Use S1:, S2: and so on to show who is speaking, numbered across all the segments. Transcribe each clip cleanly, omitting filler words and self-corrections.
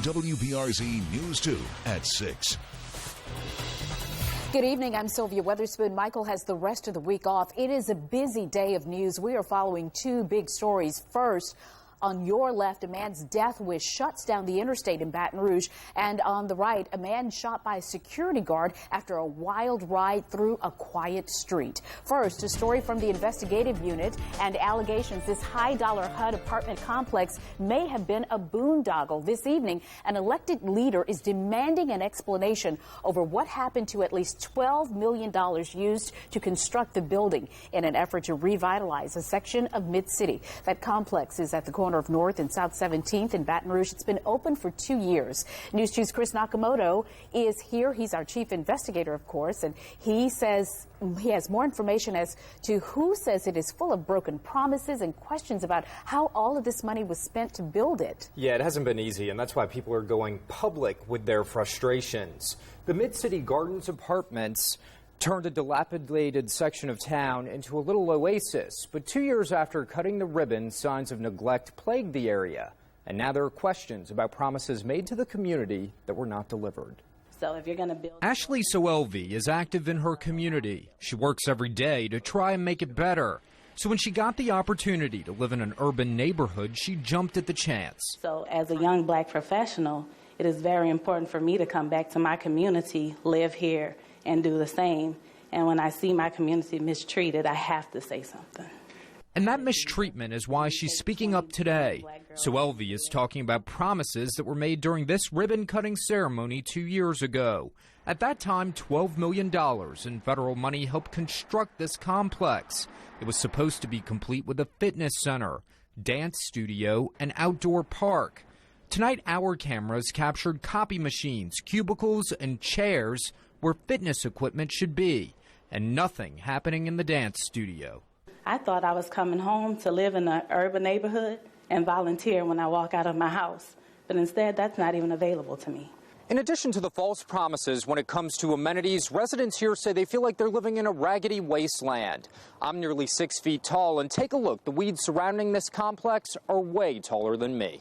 S1: WBRZ News 2 at 6.
S2: Good evening. I'm Sylvia Weatherspoon. Michael has the rest of the week off. It is a busy day of news. We are following two big stories. First, on your left, a man's death wish shuts down the interstate in Baton Rouge. And on the right, a man shot by a security guard after a wild ride through a quiet street. First, a story from the investigative unit and allegations this high-dollar HUD apartment complex may have been a boondoggle. This evening, an elected leader is demanding an explanation over what happened to at least $12 million used to construct the building in an effort to revitalize a section of Mid-City. That complex is at the corner of North and South 17th in Baton Rouge. It's been open for 2 years. News 2's Chris Nakamoto is here. He's our chief investigator, of course, and he says he has more information as to who says it is full of broken promises and questions about how all of this money was spent to build it.
S3: Yeah, it hasn't been easy, and that's why people are going public with their frustrations. The Mid-City Gardens Apartments turned a dilapidated section of town into a little oasis. But 2 years after cutting the ribbon, signs of neglect plagued the area. And now there are questions about promises made to the community that were not delivered.
S4: So if you're going to build...
S5: Ashley Soelvi is active in her community. She works every day to try and make it better. So when she got the opportunity to live in an urban neighborhood, she jumped at the chance.
S4: So as a young black professional, it is very important for me to come back to my community, live here, and do the same. And when I see my community mistreated, I have to say something.
S5: And that mistreatment is why she's speaking up today. Soelvi is talking about promises that were made during this ribbon-cutting ceremony 2 years ago. At that time, $12 million in federal money helped construct this complex. It was supposed to be complete with a fitness center, dance studio, and outdoor park. Tonight, our cameras captured copy machines, cubicles, and chairs where fitness equipment should be, and nothing happening in the dance studio.
S4: I thought I was coming home to live in an urban neighborhood and volunteer when I walk out of my house, but instead that's not even available to me.
S3: In addition to the false promises when it comes to amenities, residents here say they feel like they're living in a raggedy wasteland. I'm nearly 6 feet tall, and take a look. The weeds surrounding this complex are way taller than me.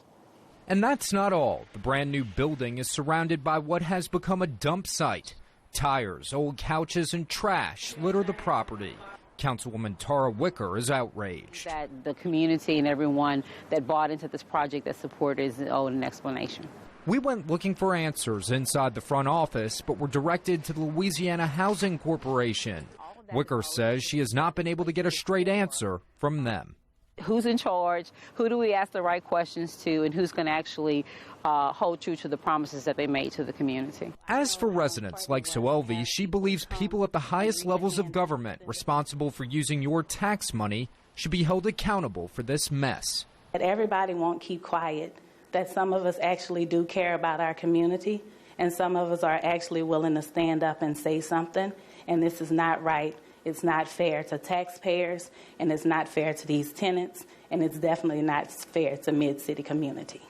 S5: And that's not all. The brand new building is surrounded by what has become a dump site. Tires, old couches, and trash litter the property. Councilwoman Tara Wicker is outraged.
S6: That the community and everyone that bought into this project, that supported, is owed an explanation.
S5: We went looking for answers inside the front office, but were directed to the Louisiana Housing Corporation. Wicker says she has not been able to get a straight answer from them.
S6: Who's in charge? Who do we ask the right questions to? And who's going to actually hold true to the promises that they made to the community?
S5: As for residents like Soelvi, she believes people at the highest levels of government responsible for using your tax money should be held accountable for this mess.
S4: That everybody won't keep quiet, that some of us actually do care about our community, and some of us are actually willing to stand up and say something, and this is not right. It's not fair to taxpayers, and it's not fair to these tenants, and it's definitely not fair to Mid-City community.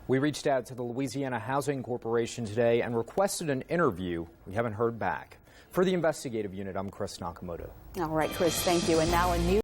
S3: We reached out to the Louisiana Housing Corporation today and requested an interview. We haven't heard back. For the investigative unit, I'm Chris Nakamoto.
S2: All right, Chris, thank you. And now a new